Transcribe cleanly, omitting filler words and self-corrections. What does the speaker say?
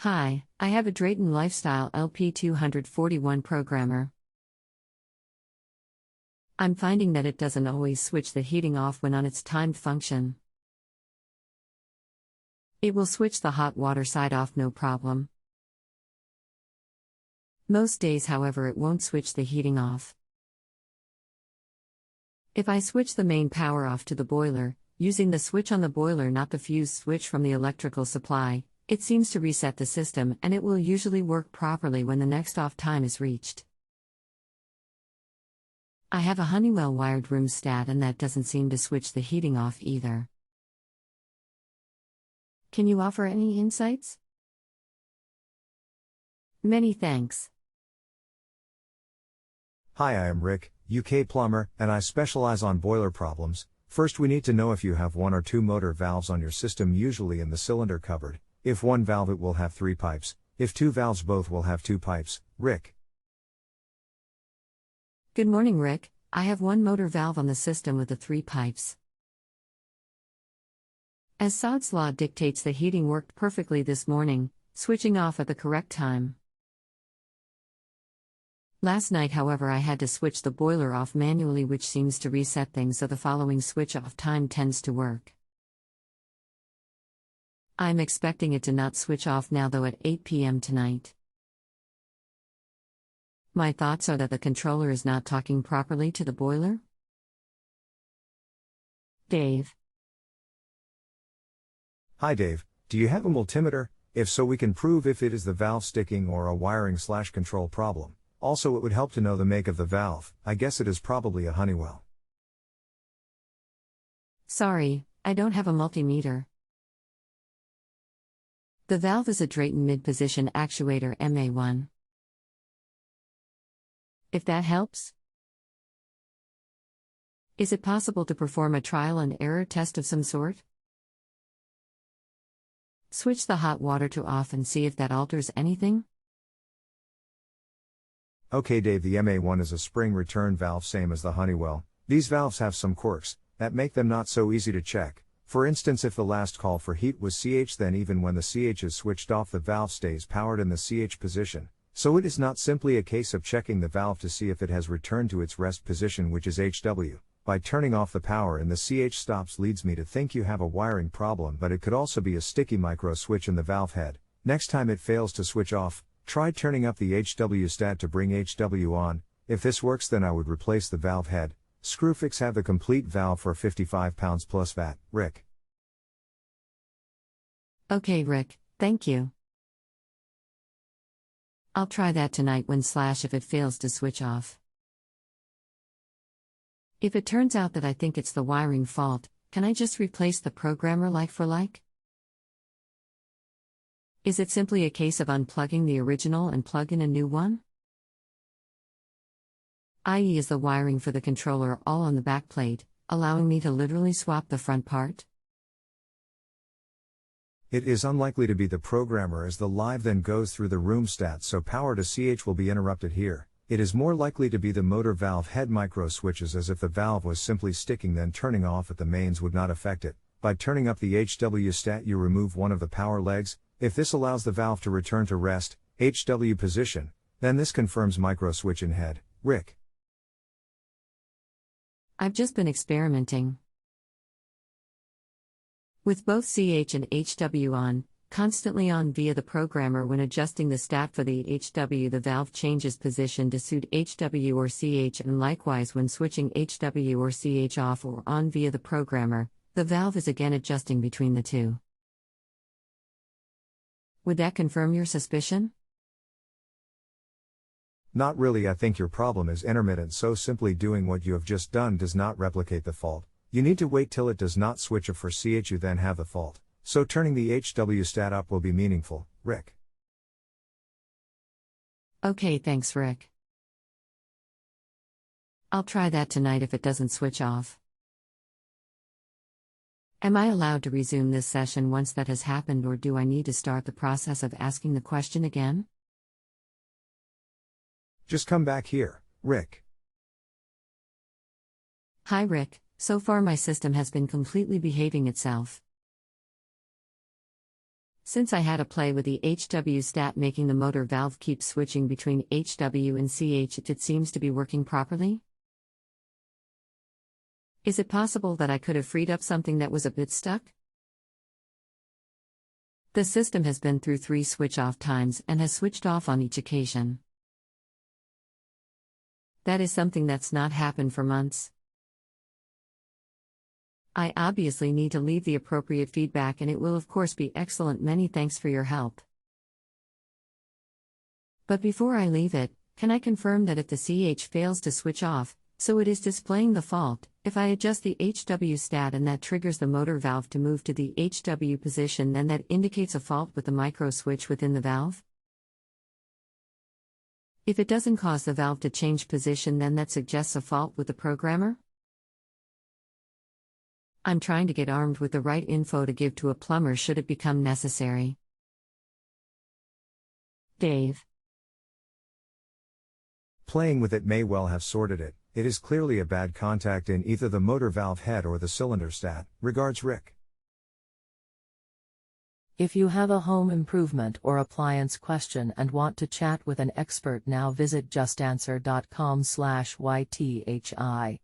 Hi, I have a Drayton Lifestyle LP241 programmer. I'm finding that it doesn't always switch the heating off when on its timed function. It will switch the hot water side off no problem. Most days, however, it won't switch the heating off. If I switch the main power off to the boiler, using the switch on the boiler, not the fuse switch from the electrical supply, it seems to reset the system, and it will usually work properly when the next off time is reached. I have a Honeywell wired room stat, and that doesn't seem to switch the heating off either. Can you offer any insights? Many thanks. Hi, I am Rick, UK plumber, and I specialize on boiler problems. First, we need to know if you have one or two motor valves on your system, usually in the cylinder cupboard. If one valve, it will have 3 pipes. If 2 valves, both will have 2 pipes. Rick. Good morning, Rick. I have one motor valve on the system with the 3 pipes. As Sod's law dictates, the heating worked perfectly this morning, switching off at the correct time. Last night, however, I had to switch the boiler off manually, which seems to reset things, so the following switch off time tends to work. I'm expecting it to not switch off now, though, at 8 p.m. tonight. My thoughts are that the controller is not talking properly to the boiler. Dave. Hi Dave, do you have a multimeter? If so, we can prove if it is the valve sticking or a wiring/control problem. Also, it would help to know the make of the valve. I guess it is probably a Honeywell. Sorry, I don't have a multimeter. The valve is a Drayton mid-position actuator MA1. If that helps? Is it possible to perform a trial and error test of some sort? Switch the hot water to off and see if that alters anything. Okay Dave, the MA1 is a spring return valve, same as the Honeywell. These valves have some quirks that make them not so easy to check. For instance, if the last call for heat was CH, then even when the CH is switched off, the valve stays powered in the CH position. So it is not simply a case of checking the valve to see if it has returned to its rest position, which is HW. By turning off the power and the CH stops leads me to think you have a wiring problem, but it could also be a sticky micro switch in the valve head. Next time it fails to switch off, try turning up the HW stat to bring HW on. If this works, then I would replace the valve head. Screwfix have the complete valve for £55 plus VAT. Rick. Okay, Rick, thank you. I'll try that tonight if it fails to switch off. If it turns out that I think it's the wiring fault, can I just replace the programmer like for like? Is it simply a case of unplugging the original and plug in a new one? I.e., is the wiring for the controller all on the back plate, allowing me to literally swap the front part? It is unlikely to be the programmer, as the live then goes through the room stats, so power to CH will be interrupted here. It is more likely to be the motor valve head micro switches, as if the valve was simply sticking, then turning off at the mains would not affect it. By turning up the HW stat, you remove one of the power legs. If this allows the valve to return to rest, HW position, then this confirms micro switch in head. Rick. I've just been experimenting with both CH and HW on, constantly on via the programmer. When adjusting the stat for the HW, the valve changes position to suit HW or CH, and likewise when switching HW or CH off or on via the programmer, the valve is again adjusting between the two. Would that confirm your suspicion? Not really. I think your problem is intermittent, so simply doing what you have just done does not replicate the fault. You need to wait till it does not switch off for CH, you then have the fault. So turning the HW stat up will be meaningful. Rick. Okay, thanks, Rick. I'll try that tonight if it doesn't switch off. Am I allowed to resume this session once that has happened, or do I need to start the process of asking the question again? Just come back here, Rick. Hi, Rick. So far my system has been completely behaving itself. Since I had a play with the HW stat making the motor valve keep switching between HW and CH, it seems to be working properly. Is it possible that I could have freed up something that was a bit stuck? The system has been through 3 switch-off times and has switched off on each occasion. That is something that's not happened for months. I obviously need to leave the appropriate feedback, and it will of course be excellent. Many thanks for your help. But before I leave it, can I confirm that if the CH fails to switch off, so it is displaying the fault, if I adjust the HW stat and that triggers the motor valve to move to the HW position, then that indicates a fault with the micro switch within the valve? If it doesn't cause the valve to change position, then that suggests a fault with the programmer? I'm trying to get armed with the right info to give to a plumber should it become necessary. Dave. Playing with it may well have sorted it. It is clearly a bad contact in either the motor valve head or the cylinder stat. Regards, Rick. If you have a home improvement or appliance question and want to chat with an expert, now visit justanswer.com/YTHI.